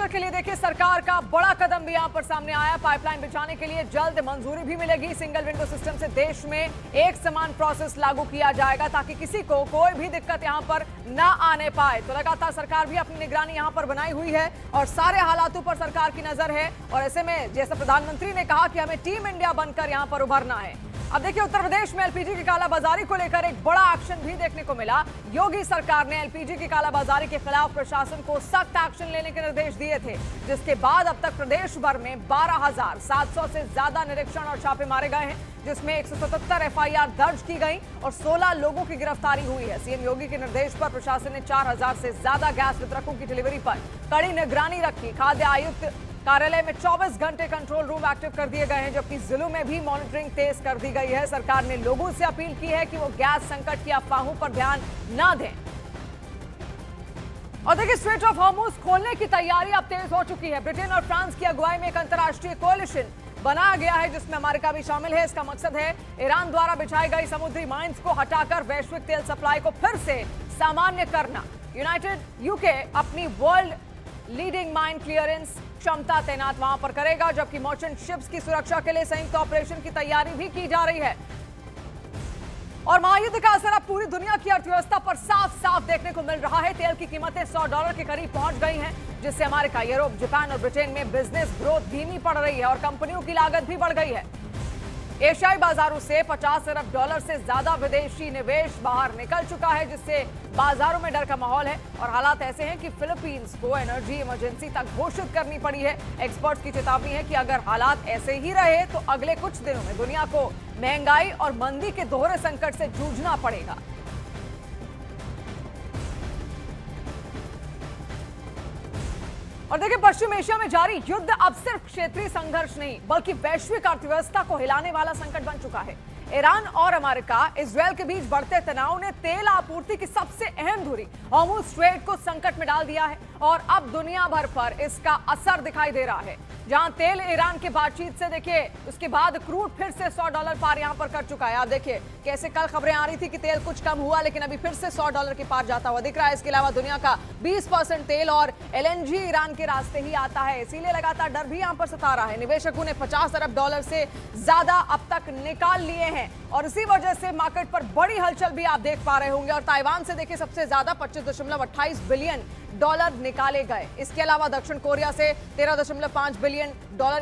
Infrastructure के लिए देखिए सरकार का बड़ा कदम भी यहां पर सामने आया। पाइपलाइन बिछाने के लिए जल्द मंजूरी भी मिलेगी। सिंगल विंडो सिस्टम से देश में एक समान प्रोसेस लागू किया जाएगा ताकि किसी को कोई भी दिक्कत यहां पर ना आने पाए। तो लगातार सरकार भी अपनी निगरानी यहां पर बनाई हुई है और सारे हालातों पर सरकार की नजर है। और ऐसे में जैसे प्रधानमंत्री ने कहा कि हमें टीम इंडिया बनकर यहां पर उभरना है। अब देखिए उत्तर प्रदेश में एलपीजी की कालाबाजारी को लेकर एक बड़ा एक्शन भी देखने को मिला। योगी सरकार ने एलपीजी की कालाबाजारी के खिलाफ प्रशासन को सख्त एक्शन लेने के निर्देश दिए थे, जिसके बाद अब तक प्रदेश भर में 12,700 से ज्यादा निरीक्षण और छापे मारे गए हैं, जिसमें 177 एफआईआर दर्ज की गई और 16 लोगों की गिरफ्तारी हुई है। सीएम योगी के निर्देश पर प्रशासन ने 4,000 से ज्यादा गैस वितरकों की डिलीवरी पर कड़ी निगरानी रखी। खाद्य आयुक्त कार्यालय में 24 घंटे कंट्रोल रूम एक्टिव कर दिए गए हैं, जबकि जिलों में भी मॉनिटरिंग तेज कर दी गई है। सरकार ने लोगों से अपील की है कि वो गैस संकट की अफवाहों पर ध्यान न दें। और देखिए स्ट्रेट ऑफ हॉर्मुज खोलने की तैयारी अब तेज हो चुकी है। ब्रिटेन और फ्रांस की अगुवाई में एक अंतर्राष्ट्रीय कोalition बनाया गया है, जिसमें अमेरिका भी शामिल है। इसका मकसद है ईरान द्वारा बिछाई गई समुद्री माइंस को हटाकर वैश्विक तेल सप्लाई को फिर से सामान्य करना। यूके अपनी वर्ल्ड लीडिंग माइन क्लियरेंस क्षमता तैनात वहां पर करेगा, जबकि मर्चेंट शिप्स की सुरक्षा के लिए संयुक्त ऑपरेशन की तैयारी भी की जा रही है। और महायुद्ध का असर अब पूरी दुनिया की अर्थव्यवस्था पर साफ साफ देखने को मिल रहा है। तेल की कीमतें $100 के करीब पहुंच गई हैं, जिससे अमेरिका, यूरोप, जापान और ब्रिटेन में बिजनेस ग्रोथ धीमी पड़ रही है और कंपनियों की लागत भी बढ़ गई है। एशियाई बाजारों से $50 अरब से ज्यादा विदेशी निवेश बाहर निकल चुका है, जिससे बाजारों में डर का माहौल है। और हालात ऐसे हैं कि फिलीपींस को एनर्जी इमरजेंसी तक घोषित करनी पड़ी है। एक्सपर्ट्स की चेतावनी है कि अगर हालात ऐसे ही रहे तो अगले कुछ दिनों में दुनिया को महंगाई और मंदी के दोहरे संकट से जूझना पड़ेगा। और देखिए पश्चिम एशिया में जारी युद्ध अब सिर्फ क्षेत्रीय संघर्ष नहीं बल्कि वैश्विक अर्थव्यवस्था को हिलाने वाला संकट बन चुका है। ईरान और अमेरिका इजरायल के बीच बढ़ते तनाव ने तेल आपूर्ति की सबसे अहम धुरी हॉर्मुज स्ट्रेट को संकट में डाल दिया है और अब दुनिया भर पर इसका असर दिखाई दे रहा है। जहां तेल ईरान की बातचीत से देखिए उसके बाद क्रूड फिर से $100 पार यहां पर कर चुका है। आप देखिए कैसे कल खबरें आ रही थी कि तेल कुछ कम हुआ, लेकिन अभी फिर से $100 के पार जाता हुआ दिख रहा है। इसके अलावा दुनिया का 20% तेल और एलएनजी ईरान के रास्ते ही आता है, इसीलिए लगातार डर भी यहां पर सता रहा है। निवेशकों ने $50 अरब से ज्यादा अब तक निकाल लिए हैं और इसी वजह से मार्केट पर बड़ी हलचल भी आप देख पा रहे होंगे। और ताइवान से देखिए सबसे ज्यादा $25.28 बिलियन निकाले गए। इसके अलावा दक्षिण कोरिया से $13.5 बिलियन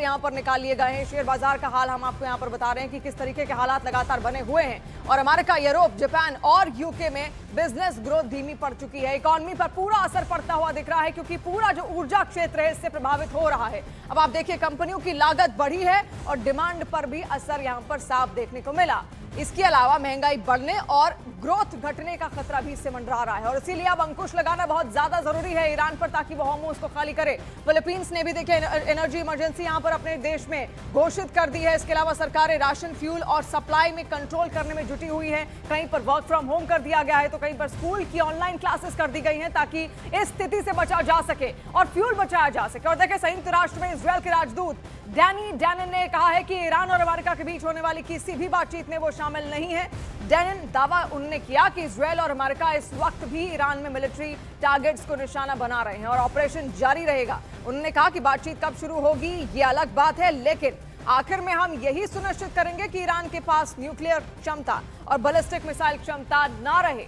यहां पर निकाल लिए गए हैं। शेयर बाजार का हाल हम आपको यहां पर बता रहे हैं कि किस तरीके के हालात लगातार बने हुए हैं। और अमेरिका, यूरोप, जापान और यूके में बिजनेस ग्रोथ धीमी पड़ चुकी है। इकोनॉमी पर पूरा असर पड़ता हुआ दिख रहा है, क्योंकि पूरा जो ऊर्जा क्षेत्र है इससे प्रभावित हो रहा है। अब आप देखिए कंपनियों की लागत बढ़ी है और डिमांड पर भी असर यहां पर साफ देखने को मिला। इसके अलावा महंगाई बढ़ने और ग्रोथ घटने का खतरा भी इससे मंडरा रहा है और इसीलिए अब अंकुश लगाना बहुत ज्यादा जरूरी है ईरान पर, ताकि वो हॉर्मुज को खाली करे। फिलीपींस ने भी देखिए एनर्जी इमरजेंसी यहां पर अपने देश में घोषित कर दी है। इसके अलावा सरकारें राशन, फ्यूल और सप्लाई में कंट्रोल करने में जुटी हुई है। कहीं पर वर्क फ्रॉम होम कर दिया गया है तो कहीं पर स्कूल की ऑनलाइन क्लासेस कर दी गई हैं, ताकि इस स्थिति से बचा जा सके और फ्यूल बचाया जा सके। और देखिए संयुक्त राष्ट्र में इजरायल के राजदूत डैनी डैनन ने कहा है कि ईरान और अमेरिका के बीच होने वाली किसी भी बातचीत में वो शामिल नहीं है। डैनन दावा उन्होंने किया कि इजरायल और अमेरिका इस वक्त भी ईरान में मिलिट्री टारगेट्स को निशाना बना रहे हैं और ऑपरेशन जारी रहेगा। उन्होंने कहा कि बातचीत कब शुरू होगी ये अलग बात है, लेकिन आखिर में हम यही सुनिश्चित करेंगे कि ईरान के पास न्यूक्लियर क्षमता और बैलिस्टिक मिसाइल क्षमता ना रहे।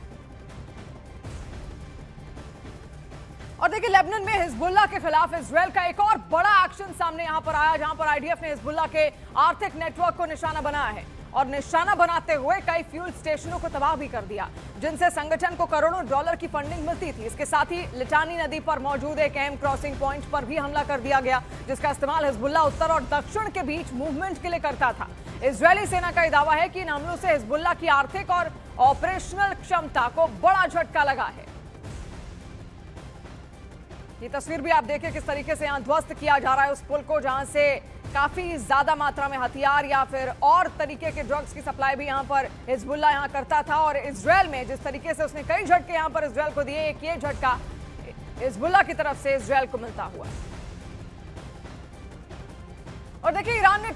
और देखिए लेबनान में हिजबुल्लाह के खिलाफ इजरायल का एक और बड़ा एक्शन सामने यहां पर आया, जहां पर आईडीएफ ने हिजबुल्लाह के आर्थिक नेटवर्क को निशाना बनाया है और निशाना बनाते हुए कई फ्यूल स्टेशनों को तबाह भी कर दिया, जिनसे संगठन को करोड़ों डॉलर की फंडिंग मिलती थी। इसके साथ ही लिटानी नदी पर मौजूद एक अहम क्रॉसिंग पॉइंट पर भी हमला कर दिया गया, जिसका इस्तेमाल हिजबुल्लाह उत्तर और दक्षिण के बीच मूवमेंट के लिए करता था। इजरायली सेना का दावा है कि इन हमलों से हिजबुल्लाह की आर्थिक और ऑपरेशनल क्षमता को बड़ा झटका लगा है। ये तस्वीर भी आप देखिए किस तरीके से यहां ध्वस्त किया जा रहा है उस पुल को, जहां से काफी ज्यादा मात्रा में हथियार या फिर और तरीके के ड्रग्स की सप्लाई भी यहां पर हिजबुल्लाह यहां करता था। और इजरायल में जिस तरीके से उसने कई झटके यहां पर इजरायल को दिए, एक ये झटका हिजबुल्लाह की तरफ से इजरायल को मिलता हुआ। और देखिए ईरान ने